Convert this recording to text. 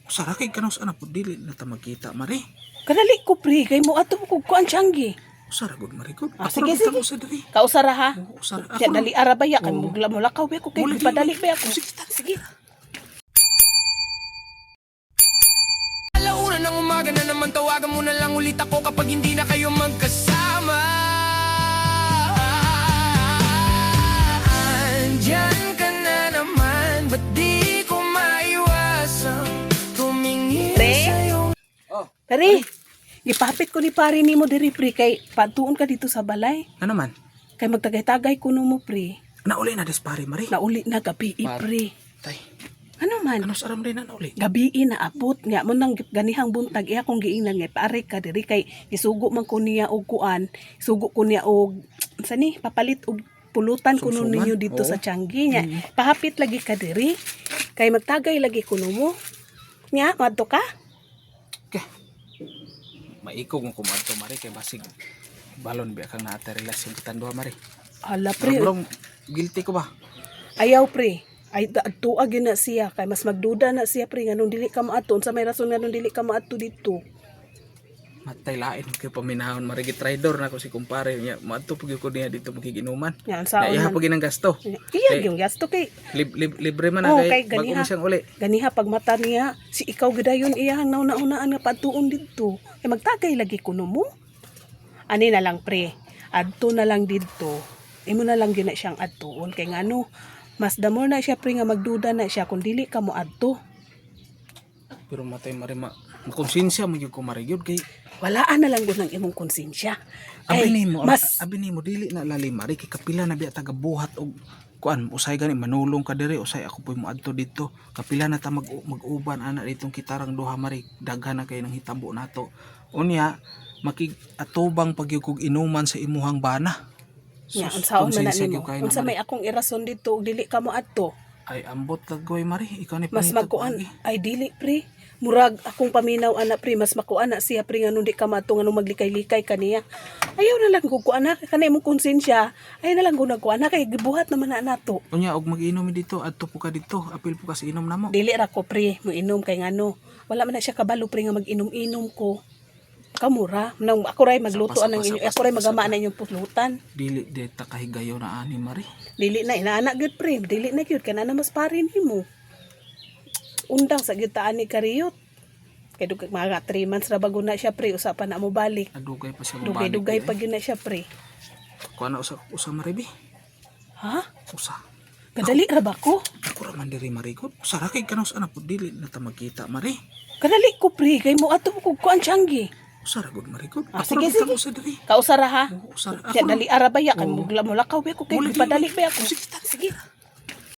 Sara kay kanang sa anak po dili na ta magkita mari. Kadali ko pre, kay mo ato ko kuan Tianggi. Sara gud mari gud. Ah, Ako sige, ra sige. sa diri. Kausara ha. Oo, Sara. Kaya dali arabaya kay Oo. mugla mo lakaw ba ko kay Muli, padali dili. ba ako. Sige, tara. Sige. Alauna ng umaga na naman, tawagan mo na lang ulit ako kapag hindi na kayo magkasama. Andyan ka na naman, ba't di ko maiwasang tumingin Pre? sa'yo? Pare, gipapit ko ni pare nimo diri pre kay patuon ka dito sa balay. Ano man? Kay magtagay-tagay kuno mo pre. Nauli na des pare mari. Nauli na gabi Par- pre. Tay. Ano man? Ano sa aram din na nauli? Gabi na abot nga mo nang ganihang buntag iya kong giingnan nga pare ka diri kay isugo man ko niya og kuan, isugo ko niya og sani papalit og pulutan kuno Sumsuman? ninyo dito Oo. sa Tianggi nya. Pahapit lagi ka diri kay magtagay lagi kuno mo. Nya madto ka? Okay. Maikog mo kumadto mari kay basig balon biya kang naata relasyon kitan duha mari. Ala pre, Pero guilty ko ba? ayaw pre. Ay tuag yun na siya kay mas magduda na siya pre nganong dili ka maaton sa may rason nganong dili ka maato dito. Matay lain kay paminahon mari gitrador na ko si kumpare niya. Maadto pug ko niya dito magiginuman. Yan Na saon iya man. pag ginang gasto. Iya yung gasto kay Libre man Oo, na kay kay bago ganiha. mo siyang uli. ganiha pag mata niya si ikaw gidayon iyang nauna-unaan nga patuon dito. Ay magtagay lagi kuno mo. Ani na lang pre. Adto na lang dito. Imo na lang gina siyang adtuon kay ngano mas damo na siya pre nga magduda na siya kung dili ka mo adto. Pero matay mari makonsensya mo gyud ko mari gyud kay Walaan na lang gud ng imong konsensya. abi Kay nimo mas abi nimo dili na lalim mari kay kapila na biya taga buhat og kuan usay gani manulong ka diri usay ako poy moadto dito kapila na ta mag-uban ana ditong kitarang duha mari daghan na kay nang hitabo nato unya makig-atubang pagyud kog inuman sa imuhang bana. nya Sus, unsaon man na konsensya nimo. gyud kayo na, Unsa Mari. may akong irason dito ug dili ka mo adto. Ay ambot lagoy mari ikaw ni Mas panitag magkuan pagi. ay dili pre. Murag akong paminaw ana pre mas makuan na siya pre nganong di ka mato nganong maglikay-likay kaniya. Ayaw na lang ko kuan na kanay imong konsensya. Ay na lang ko nagkuan na kay gibuhat naman na nato. Unya og mag-inom mi dito adto po ka dito apil po ka sa inom namo. Dili ra ko pre mo inom kay ngano. Wala man na siya kabalo pre nga mag-inom-inom ko. Kamura nang ako ray magluto Sapa, anang sapa, inyo sapa, ako ray sapa. magamaan na inyong pulutan. Dili de ta kahigayo na ani mari. Dili na inaanak gyud pre, dili na gyud kana na mas parin nimo. Undang sa gyud taan ni kariyot. Kay dugay mga 3 months ra bago na siya pre usapan na mo balik. Adugay pa siya Dugay-dugay mabalik. pa gyud na siya pre. Kuan na usa mari bi. Ha? Usa. Kadali ra ba ko? Ako ra man diri mari ko. Sara kay kanang sa anak po dili na ta magkita mari. Kadali ko pre kay mo ato ko kuan Tianggi. Sara gud mari ko. Ah, Ako sige, ra kita sige. mo sa diri. Kausara ha. Oo, Sara. Kaya Ako dali arabaya kay Oo. mugla mo lakaw ba ko kay Muli, padali dili. ba ako. Sige, tara. Sige.